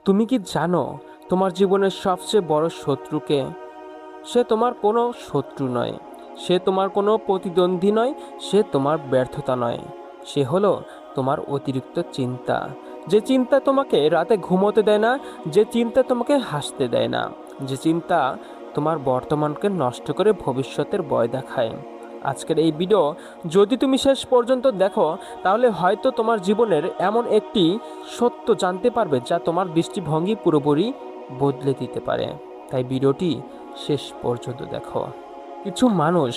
তুমি কি জানো তোমার জীবনের সবচেয়ে বড় শত্রুকে? সে তোমার কোনো শত্রু নয়, সে তোমার কোনো প্রতিদ্বন্দ্বী নয়, সে তোমার ব্যর্থতা নয়। সে হলো তোমার অতিরিক্ত চিন্তা। যে চিন্তা তোমাকে রাতে ঘুমোতে দেয় না, যে চিন্তা তোমাকে হাসতে দেয় না, যে চিন্তা তোমার বর্তমানকে নষ্ট করে ভবিষ্যতের ভয় দেখায়। আজকের এই ভিডিও যদি তুমি শেষ পর্যন্ত দেখো, তাহলে হয়তো তোমার জীবনের এমন একটি সত্য জানতে পারবে যা তোমার দৃষ্টিভঙ্গি পুরোপুরি বদলে দিতে পারে। তাই ভিডিওটি শেষ পর্যন্ত দেখো। কিছু মানুষ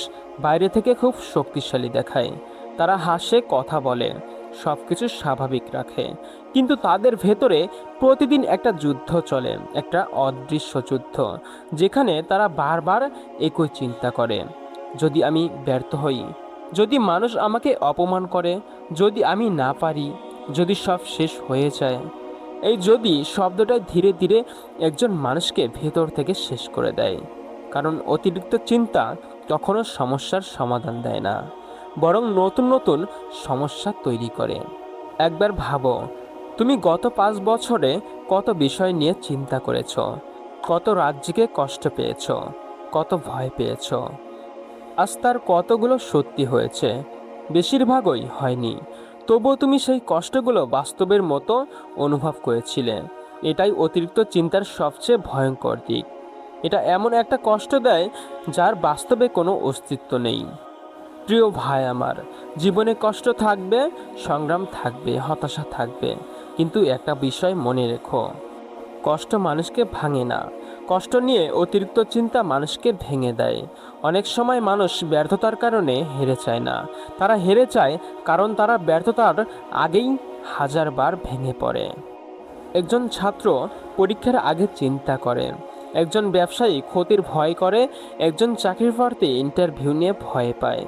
বাইরে থেকে খুব শক্তিশালী দেখায়, তারা হাসে, কথা বলে, সব কিছু স্বাভাবিক রাখে, কিন্তু তাদের ভেতরে প্রতিদিন একটা যুদ্ধ চলে, একটা অদৃশ্য যুদ্ধ, যেখানে তারা বারবার একই চিন্তা করে। যদি আমি ব্যর্থ হই, যদি মানুষ আমাকে অপমান করে, যদি আমি না পারি, যদি সব শেষ হয়ে যায়। এই যদি শব্দটা ধীরে ধীরে একজন মানুষকে ভেতর থেকে শেষ করে দেয়। কারণ অতিরিক্ত চিন্তা কখনো সমস্যার সমাধান দেয় না, বরং নতুন নতুন সমস্যা তৈরি করে। একবার ভাবো, তুমি গত 5 বছরে কত বিষয় নিয়ে চিন্তা করেছ, কত রাত জেগে কষ্ট পেয়েছ, কত ভয় পেয়েছ। আজ তার কতগুলো সত্যি হয়েছে? বেশিরভাগই হয়নি। তবুও তুমি সেই কষ্টগুলো বাস্তবের মতো অনুভব করেছিলে। এটাই অতিরিক্ত চিন্তার সবচেয়ে ভয়ঙ্কর দিক। এটা এমন একটা কষ্ট দেয় যার বাস্তবে কোনো অস্তিত্ব নেই। প্রিয় ভাই আমার, জীবনে কষ্ট থাকবে, সংগ্রাম থাকবে, হতাশা থাকবে, কিন্তু একটা বিষয় মনে রেখো, কষ্ট মানুষকে ভাঙে না। কষ্ট নিয়ে অতিরিক্ত চিন্তা মানুষকে ভেঙে দেয়। অনেক সময় মানুষ ব্যর্থতার কারণে হেরে যায় না, তারা হেরে যায় কারণ তারা ব্যর্থতার আগেই 1000বার ভেঙে পড়ে। একজন ছাত্র পরীক্ষার আগে চিন্তা করে, একজন ব্যবসায়ী ক্ষতির ভয় করে, একজন চাকরির প্রার্থী ইন্টারভিউ নিয়ে ভয় পায়,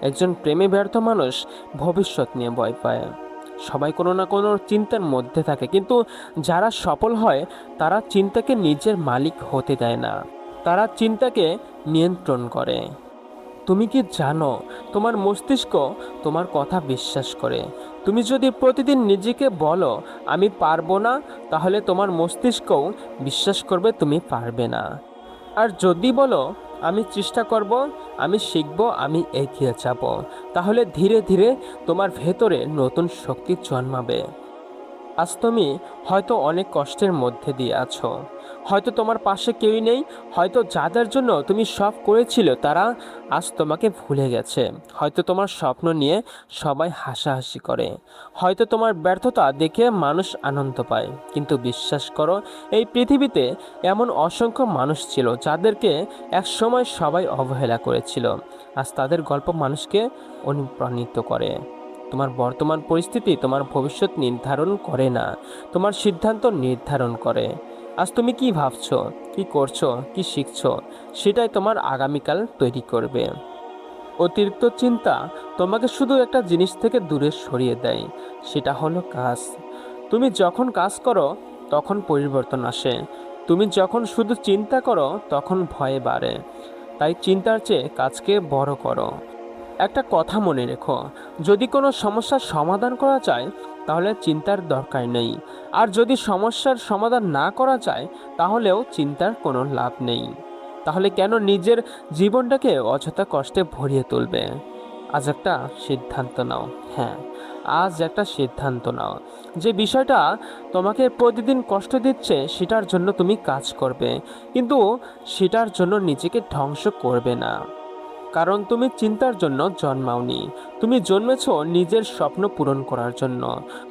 একজন প্রেমে ব্যর্থ মানুষ ভবিষ্যৎ নিয়ে ভয় পায়। সবাই কোনো না কোনো চিন্তার মধ্যে থাকে, কিন্তু যারা সফল হয় তারা চিন্তাকে নিজের মালিক হতে দেয় না, তারা চিন্তাকে নিয়ন্ত্রণ করে। তুমি কি জানো তোমার মস্তিষ্ক তোমার কথা বিশ্বাস করে? তুমি যদি প্রতিদিন নিজেকে বলো আমি পারবো না, তাহলে তোমার মস্তিষ্কও বিশ্বাস করবে তুমি পারবে না। আর যদি বলো আমি চেষ্টা করব, আমি শিখব, আমি এগিয়ে যাব, তাহলে ধীরে ধীরে তোমার ভেতরে নতুন শক্তি জন্মাবে। আজ তুমি হয়তো অনেক কষ্টের মধ্যে দিয়ে আছো, হয়তো তোমার পাশে কেউই নেই, হয়তো যাদের জন্য তুমি সব করেছিলে তারা আজ তোমাকে ভুলে গেছে, হয়তো তোমার স্বপ্ন নিয়ে সবাই হাসাহাসি করে, হয়তো তোমার ব্যর্থতা দেখে মানুষ আনন্দ পায়। কিন্তু বিশ্বাস করো, এই পৃথিবীতে এমন অসংখ্য মানুষ ছিল যাদেরকে একসময় সবাই অবহেলা করেছিল। আজ তাদের গল্প মানুষকে অনুপ্রাণিত করে। তোমার বর্তমান পরিস্থিতি তোমার ভবিষ্যৎ নির্ধারণ করে না, তোমার সিদ্ধান্ত নির্ধারণ করে। আজ তুমি কি ভাবছো, কি করছো, কি শিখছো, সেটাই তোমার আগামীকাল তৈরি করবে। অতিরিক্ত চিন্তা তোমাকে শুধু একটা জিনিস থেকে দূরে সরিয়ে দেয়, সেটা হলো কাজ। তুমি যখন কাজ করো তখন পরিবর্তন আসে, তুমি যখন শুধু চিন্তা করো তখন ভয় বাড়ে। তাই চিন্তার চেয়ে কাজকে বড় করো। একটা কথা মনে রেখো, যদি কোনো সমস্যার সমাধান করা যায় তাহলে চিন্তার দরকার নেই, আর যদি সমস্যার সমাধান না করা যায় তাহলেও চিন্তার কোনো লাভ নেই। তাহলে কেন নিজের জীবনটাকে অযথা কষ্টে ভরিয়ে তুলবে? আজ একটা সিদ্ধান্ত নাও, হ্যাঁ, আজ একটা সিদ্ধান্ত নাও, যে বিষয়টা তোমাকে প্রতিদিন কষ্ট দিচ্ছে সেটার জন্য তুমি কাজ করবে, কিন্তু সেটার জন্য নিজেকে ধ্বংস করবে না। কারণ তুমি চিন্তার জন্য জন্মাওনি, তুমি জন্মেছ নিজের স্বপ্ন পূরণ করার জন্য,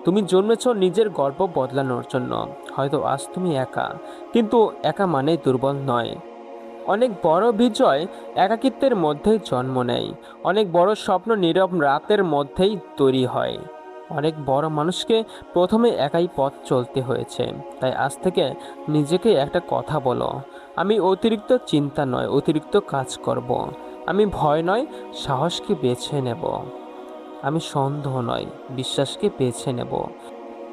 তুমি জন্মেছ নিজের গল্প বদলানোর জন্য। হয়তো আজ তুমি একা, কিন্তু একা মানেই দুর্বল নয়। অনেক বড় বিজয় একাকিত্বের মধ্যেই জন্ম নেয়, অনেক বড় স্বপ্ন নীরব রাতের মধ্যেই তৈরি হয়। অনেক বড় মানুষকে প্রথমে একাই পথ চলতে হয়েছে। তাই আজ থেকে নিজেকে একটা কথা বলো, আমি অতিরিক্ত চিন্তা নয় অতিরিক্ত কাজ করব। আমি ভয় নয় সাহসকে বেছে নেব। আমি সন্দেহ নয় বিশ্বাসকে বেছে নেব।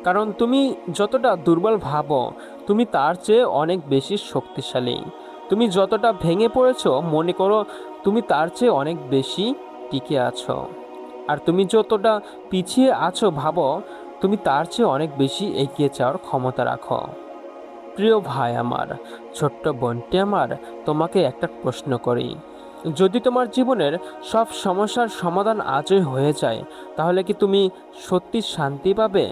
কারণ তুমি যতটা দুর্বল ভাবো তুমি তার চেয়ে অনেক বেশি শক্তিশালী। তুমি যতটা ভেঙে পড়েছো মনে করো তুমি তার চেয়ে অনেক বেশি টিকে আছো। আর তুমি যতটা পিছিয়ে আছো ভাবো তুমি তার চেয়ে অনেক বেশি এগিয়ে যাওয়ার ক্ষমতা রাখো। প্রিয় ভাই আমার, ছোট্ট বোনটি আমার, তোমাকে একটা প্রশ্ন করি। যদি তোমার জীবনের সব সমস্যার সমাধান আজই হয়ে যায়, তাহলে কি তুমি সত্যি শান্তি পাবে?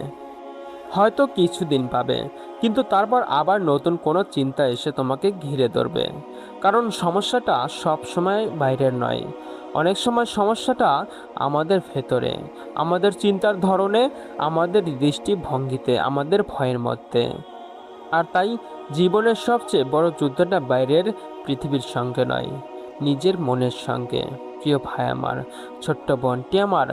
হয়তো কিছুদিন পাবে, কিন্তু তারপর আবার নতুন কোনো চিন্তা এসে তোমাকে ঘিরে ধরবে। কারণ সমস্যাটা সব সময় বাইরের নয়, অনেক সময় সমস্যাটা আমাদের ভেতরে, আমাদের চিন্তার ধরনে, আমাদের দৃষ্টিভঙ্গিতে, আমাদের ভয়ের মধ্যে। আর তাই জীবনের সবচেয়ে বড় যুদ্ধটা বাইরের পৃথিবীর সঙ্গে নয়, নিজের মনের সঙ্গে। প্রিয় ভাই আমার, ছোট্ট বোনটি আমার,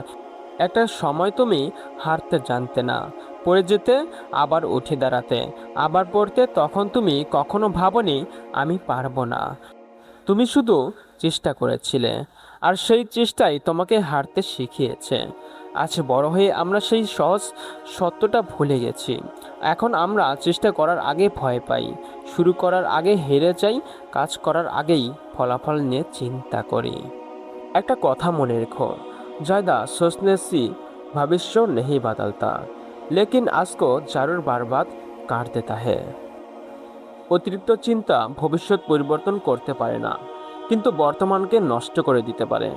একটা সময় তুমি হারতে জানতে না, পড়ে যেতে, আবার উঠে দাঁড়াতে, আবার পড়তে। তখন তুমি কখনো ভাবনি আমি পারবো না, তুমি শুধু চেষ্টা করেছিলে, আর সেই চেষ্টাই তোমাকে হারতে শিখিয়েছে। আজ বড় হয়ে আমরা সেই সহজ সত্যটা ভুলে গেছি। এখন আমরা চেষ্টা করার আগে ভয় পাই, শুরু করার আগে হেরে যাই, কাজ করার আগেই ফলাফল নিয়ে চিন্তা করি। একটা কথা মনে রেখো, ज़्यादा सोचने से भविष्य नहीं बदलता, लेकिन आज को जरूर बर्बाद कर देता है। অতিরিক্ত চিন্তা ভবিষ্যৎ পরিবর্তন করতে পারে না, কিন্তু বর্তমানকে নষ্ট করে দিতে পারে।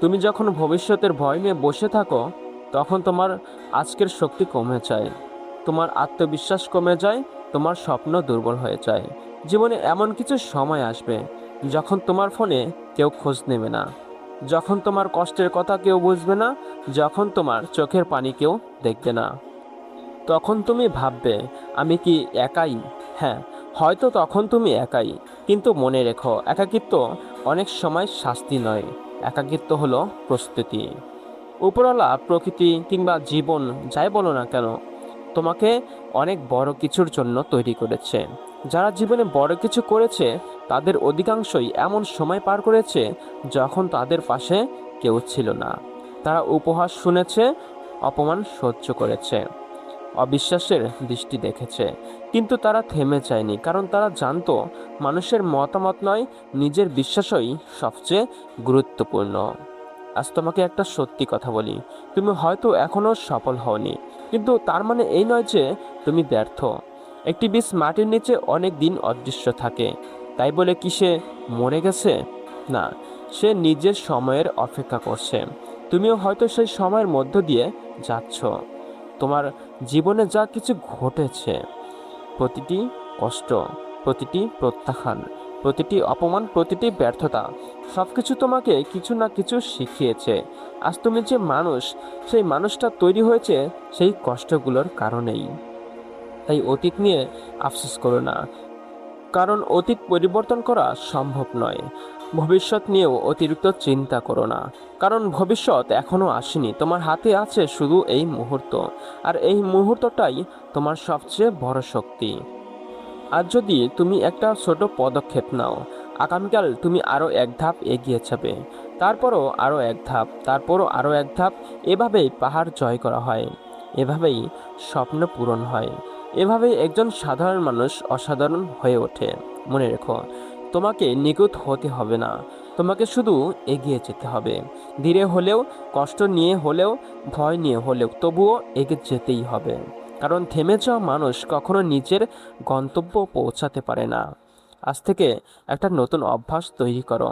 তুমি যখন ভবিষ্যতের ভয় নিয়ে বসে থাকো, তখন তোমার আজকের শক্তি কমে যায়, তোমার আত্মবিশ্বাস কমে যায়, তোমার স্বপ্ন দুর্বল হয়ে যায়। জীবনে এমন কিছু সময় আসবে যখন তোমার ফোনে কেউ খোঁজ নেবে না, যখন তোমার কষ্টের কথা কেউ বুঝবে না, যখন তোমার চোখের পানি কেউ দেখবে না। তখন তুমি ভাববে, আমি কি একাই? হ্যাঁ, হয়তো তখন তুমি একাই, কিন্তু মনে রেখো, একাকিত্ব অনেক সময় শাস্তি নয়, একাকিত্ব হলো প্রস্তুতি। উপরওয়ালা, প্রকৃতি কিংবা জীবন যাই বলো না কেন, তোমাকে অনেক বড় কিছুর জন্য তৈরি করেছে। যারা জীবনে বড় কিছু করেছে, তাদের অধিকাংশই এমন সময় পার করেছে যখন তাদের পাশে কেউ ছিল না। তারা উপহাস শুনেছে, অপমান সহ্য করেছে, অবিশ্বাসের দৃষ্টি দেখেছে, কিন্তু তারা থেমে যায়নি, কারণ তারা জানতো মানুষের মতামত নয়, নিজের বিশ্বাসই সবচেয়ে গুরুত্বপূর্ণ। আজ তোমাকে একটা সত্যি কথা বলি, তুমি হয়তো এখনো সফল হওনি, কিন্তু তার মানে এই নয় যে তুমি ব্যর্থ। একটি বীজ মাটির নিচে অনেক দিন অদৃশ্য থাকে, তাই বলে কি সে মরে গেছে? না, সে নিজের সময়ের অপেক্ষা করছে। তুমিও হয়তো সেই সময়ের মধ্য দিয়ে যাচ্ছ। তোমার জীবনে যা কিছু ঘটেছে, প্রতিটি কষ্ট, প্রতিটি প্রত্যাখ্যান, প্রতিটি অপমান, প্রতিটি ব্যর্থতা, সব কিছু তোমাকে কিছু না কিছু শিখিয়েছে। আজ তুমি যে মানুষ, সেই মানুষটা তৈরি হয়েছে সেই কষ্টগুলোর কারণেই। তাই অতীত নিয়ে আফসোস করো না, কারণ অতীত পরিবর্তন করা সম্ভব নয়। ভবিষ্যৎ নিয়েও অতিরিক্ত চিন্তা করো না, কারণ ভবিষ্যৎ এখনো আসেনি। তোমার হাতে আছে শুধু এই মুহূর্ত, আর এই মুহূর্তটাই তোমার সবচেয়ে বড় শক্তি। আর যদি তুমি একটা ছোট পদক্ষেপ নাও, আগামীকাল তুমি আরও এক ধাপ এগিয়ে যাবে, তারপরও আরও এক ধাপ, তারপরও আরও এক ধাপ। এভাবেই পাহাড় জয় করা হয়, এভাবেই স্বপ্ন পূরণ হয়, এভাবেই একজন সাধারণ মানুষ অসাধারণ হয়ে ওঠে। মনে রেখো, তোমাকে নিখুঁত হতে হবে না, তোমাকে শুধু এগিয়ে যেতে হবে। ধীরে হলেও, কষ্ট নিয়ে হলেও, ভয় নিয়ে হলেও, তবুও এগিয়ে যেতেই হবে। কারণ থেমে যাওয়া মানুষ কখনো নিজের গন্তব্য পৌঁছাতে পারে না। আজ থেকে একটা নতুন অভ্যাস তৈরি করো।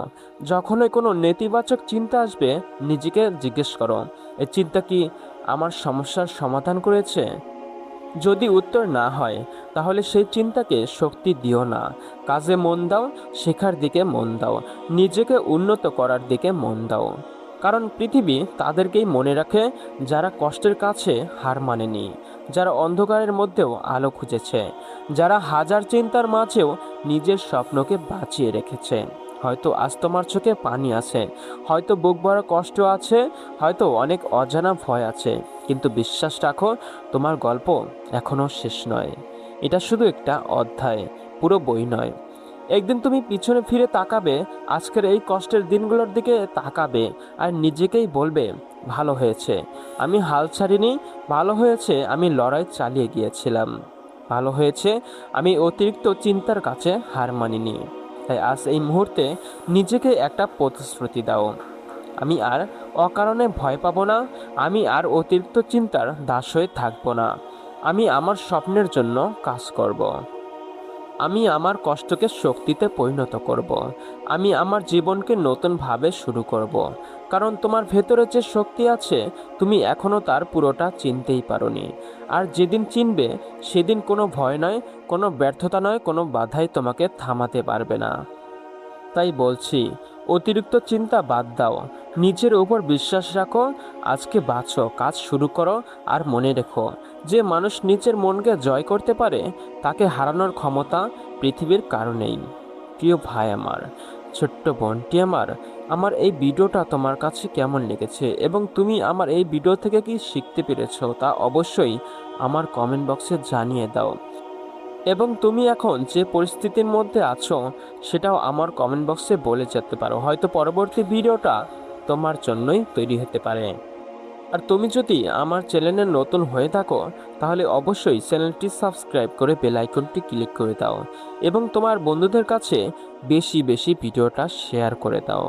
যখনই কোনো নেতিবাচক চিন্তা আসবে, নিজেকে জিজ্ঞেস করো, এই চিন্তা কি আমার সমস্যার সমাধান করেছে? যদি উত্তর না হয়, তাহলে সেই চিন্তাকে শক্তি দিও না। কাজে মন দাও, শেখার দিকে মন দাও, নিজেকে উন্নত করার দিকে মন দাও। কারণ পৃথিবী তাদেরকেই মনে রাখে যারা কষ্টের কাছে হার মানেনি, যারা অন্ধকারের মধ্যেও আলো খুঁজেছে, যারা হাজার চিন্তার মাঝেও নিজের স্বপ্নকে বাঁচিয়ে রেখেছে। হয়তো আজ তোমার চোখে পানি আছে, হয়তো বুক ভরা কষ্ট আছে, হয়তো অনেক অজানা ভয় আছে, কিন্তু বিশ্বাস রাখো, তোমার গল্প এখনো শেষ নয়। এটা শুধু একটা অধ্যায়, পুরো বই নয়। একদিন তুমি পিছনে ফিরে তাকাবে, আজকের এই কষ্টের দিনগুলোর দিকে তাকাবে, আর নিজেকেই বলবে, ভালো হয়েছে আমি হাল ছাড়িনি, ভালো হয়েছে আমি লড়াই চালিয়ে গিয়েছিলাম, ভালো হয়েছে আমি অতিরিক্ত চিন্তার কাছে হার মানিনি। তাই আজ এই মুহূর্তে নিজেকে একটা প্রতিশ্রুতি দাও, আমি আর অকারণে ভয় পাবো না, আমি আর অতিরিক্ত চিন্তার দাস হয়ে থাকবো না, আমি আমার স্বপ্নের জন্য কাজ করব। আমি আমার কষ্টকে শক্তিতে পরিণত করব। আমি আমার জীবনকে নতুনভাবে শুরু করব। কারণ তোমার ভেতরে যে শক্তি আছে তুমি এখনও তার পুরোটা চিনতেই পারোনি। আর যেদিন চিনবে সেদিন কোনো ভয় নয়, কোনো ব্যর্থতা নয়, কোনো বাধাই তোমাকে থামাতে পারবে না। তাই বলছি, অতিরিক্ত চিন্তা বাদ দাও, নিজের উপর বিশ্বাস রাখো, আজকে বাঁচো, কাজ শুরু করো। আর মনে রেখো, যে মানুষ নিজের মনকে জয় করতে পারে তাকে হারানোর ক্ষমতা পৃথিবীর কারো নেই। প্রিয় ভাই আমার, ছোট্ট বোনটি আমার, আমার এই ভিডিওটা তোমার কাছে কেমন লেগেছে এবং তুমি আমার এই ভিডিও থেকে কি শিখতে পেরেছো তা অবশ্যই আমার কমেন্ট বক্সে জানিয়ে দাও। এবং তুমি এখন যে পরিস্থিতির মধ্যে আছো সেটাও আমার কমেন্ট বক্সে বলে যেতে পারো, হয়তো পরবর্তী ভিডিওটা তোমার জন্যই তৈরি হতে পারে। আর তুমি যদি আমার চ্যানেলে নতুন হয়ে থাকো তাহলে অবশ্যই চ্যানেলটি সাবস্ক্রাইব করে বেল আইকনটি ক্লিক করে দাও এবং তোমার বন্ধুদের কাছে বেশি বেশি ভিডিওটা শেয়ার করে দাও।